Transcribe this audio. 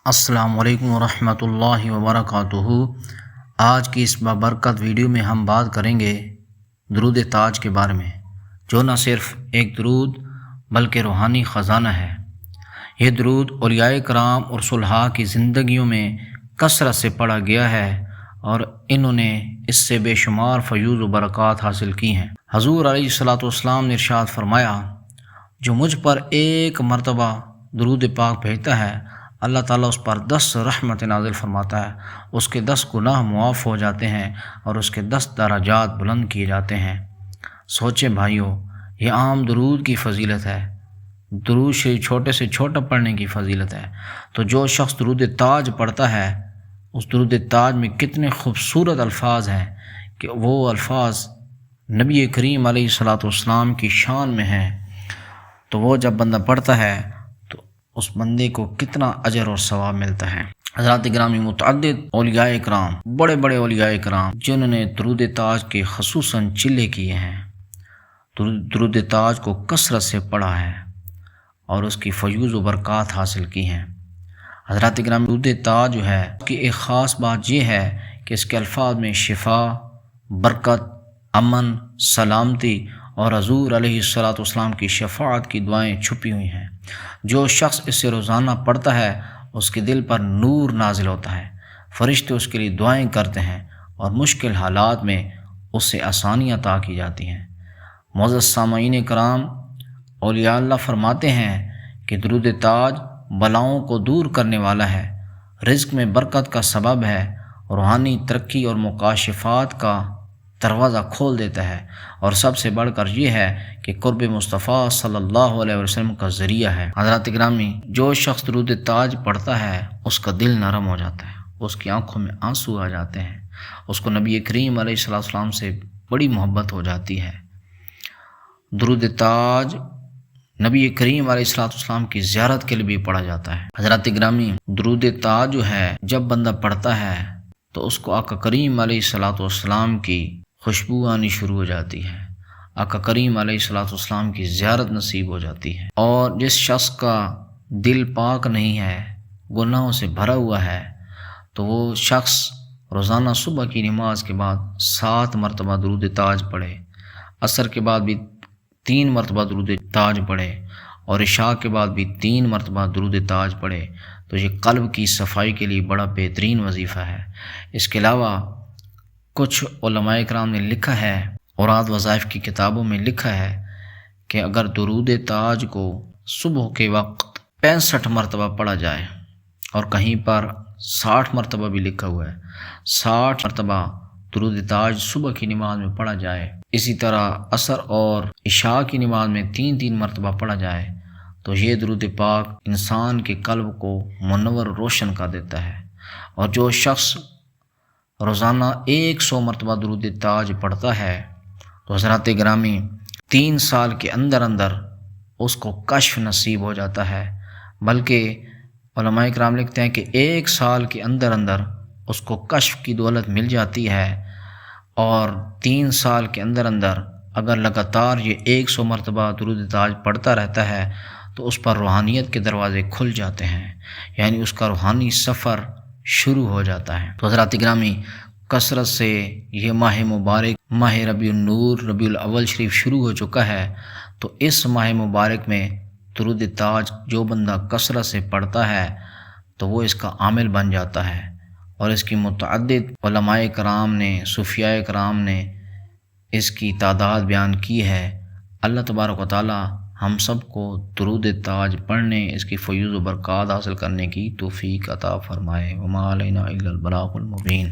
السلام علیکم ورحمۃ اللہ وبرکاتہ۔ آج کی اس بابرکت ویڈیو میں ہم بات کریں گے درود تاج کے بارے میں، جو نہ صرف ایک درود بلکہ روحانی خزانہ ہے۔ یہ درود اولیاء کرام اور صلحاء کی زندگیوں میں کثرت سے پڑھا گیا ہے اور انہوں نے اس سے بے شمار فیوز و برکات حاصل کی ہیں۔ حضور علیہ الصلوۃ والسلام نے ارشاد فرمایا، جو مجھ پر ایک مرتبہ درود پاک بھیجتا ہے، اللہ تعالیٰ اس پر 10 رحمت نازل فرماتا ہے، اس کے 10 گناہ معاف ہو جاتے ہیں اور اس کے 10 درجات بلند کیے جاتے ہیں۔ سوچیں بھائیوں، یہ عام درود کی فضیلت ہے، درود شریف چھوٹے سے چھوٹا پڑھنے کی فضیلت ہے۔ تو جو شخص درود تاج پڑھتا ہے، اس درود تاج میں کتنے خوبصورت الفاظ ہیں کہ وہ الفاظ نبی کریم علیہ الصلوۃ والسلام کی شان میں ہیں، تو وہ جب بندہ پڑھتا ہے اس بندے کو کتنا اجر اور ثواب ملتا ہے۔ حضرات گرامی، متعدد اولیاء کرام، بڑے بڑے اولیاء کرام جنہوں نے درود تاج کے خصوصاً چلے کیے ہیں، درود تاج کو کثرت سے پڑھا ہے اور اس کی فیوز و برکات حاصل کی ہیں۔ حضرات گرامی، درود تاج جو ہے اس کی ایک خاص بات یہ ہے کہ اس کے الفاظ میں شفا، برکت، امن، سلامتی اور حضور علیہ الصلوۃ والسلام کی شفاعت کی دعائیں چھپی ہوئی ہیں۔ جو شخص اسے روزانہ پڑھتا ہے اس کے دل پر نور نازل ہوتا ہے، فرشتے اس کے لیے دعائیں کرتے ہیں اور مشکل حالات میں اس سے آسانیاں عطا کی جاتی ہیں۔ معزز سامعین کرام، اولیاء اللہ فرماتے ہیں کہ درود تاج بلاؤں کو دور کرنے والا ہے، رزق میں برکت کا سبب ہے، روحانی ترقی اور مکاشفات کا دروازہ کھول دیتا ہے، اور سب سے بڑھ کر یہ ہے کہ قرب مصطفیٰ صلی اللہ علیہ وسلم کا ذریعہ ہے۔ حضرات گرامی، جو شخص درود تاج پڑھتا ہے اس کا دل نرم ہو جاتا ہے، اس کی آنکھوں میں آنسو آ جاتے ہیں، اس کو نبی کریم علیہ السلام سے بڑی محبت ہو جاتی ہے۔ درود تاج نبی کریم علیہ السلام کی زیارت کے لیے بھی پڑھا جاتا ہے۔ حضرات گرامی، درود تاج جو ہے جب بندہ پڑھتا ہے تو اس کو آقا کریم علیہ السلام کی خوشبو آنی شروع ہو جاتی ہے، آقا کریم علیہ السلام کی زیارت نصیب ہو جاتی ہے۔ اور جس شخص کا دل پاک نہیں ہے، گناہوں سے بھرا ہوا ہے، تو وہ شخص روزانہ صبح کی نماز کے بعد 7 مرتبہ درود تاج پڑھے، عصر کے بعد بھی 3 مرتبہ درود تاج پڑھے اور عشاء کے بعد بھی 3 مرتبہ درود تاج پڑھے، تو یہ قلب کی صفائی کے لیے بڑا بہترین وظیفہ ہے۔ اس کے علاوہ کچھ علماء کرام نے لکھا ہے، اوراد وظائف کی کتابوں میں لکھا ہے کہ اگر درود تاج کو صبح کے وقت 65 مرتبہ پڑھا جائے، اور کہیں پر 60 مرتبہ بھی لکھا ہوا ہے، 60 مرتبہ درود تاج صبح کی نماز میں پڑھا جائے، اسی طرح عصر اور عشاء کی نماز میں 3 مرتبہ پڑھا جائے، تو یہ درود پاک انسان کے قلب کو منور روشن کر دیتا ہے۔ اور جو شخص روزانہ 100 مرتبہ درود تاج پڑھتا ہے تو حضرات گرامی 3 سال کے اندر اندر اس کو کشف نصیب ہو جاتا ہے، بلکہ علماء کرام لکھتے ہیں کہ 1 سال کے اندر اندر اس کو کشف کی دولت مل جاتی ہے، اور 3 سال کے اندر اندر اگر لگاتار یہ 100 مرتبہ درود تاج پڑھتا رہتا ہے تو اس پر روحانیت کے دروازے کھل جاتے ہیں، یعنی اس کا روحانی سفر شروع ہو جاتا ہے۔ تو حضرات گرامی، کثرت سے یہ ماہ مبارک، ماہ ربیع النور، ربیع الاول شریف شروع ہو چکا ہے، تو اس ماہ مبارک میں درود تاج جو بندہ کثرت سے پڑھتا ہے تو وہ اس کا عامل بن جاتا ہے، اور اس کی متعدد علماء کرام نے، صوفیاء کرام نے اس کی تعداد بیان کی ہے۔ اللہ تبارک و تعالی ہم سب کو درود تاج پڑھنے، اس کی فیوز و برکات حاصل کرنے کی توفیق عطا فرمائے۔ وما علینا الا البلاغ المبین۔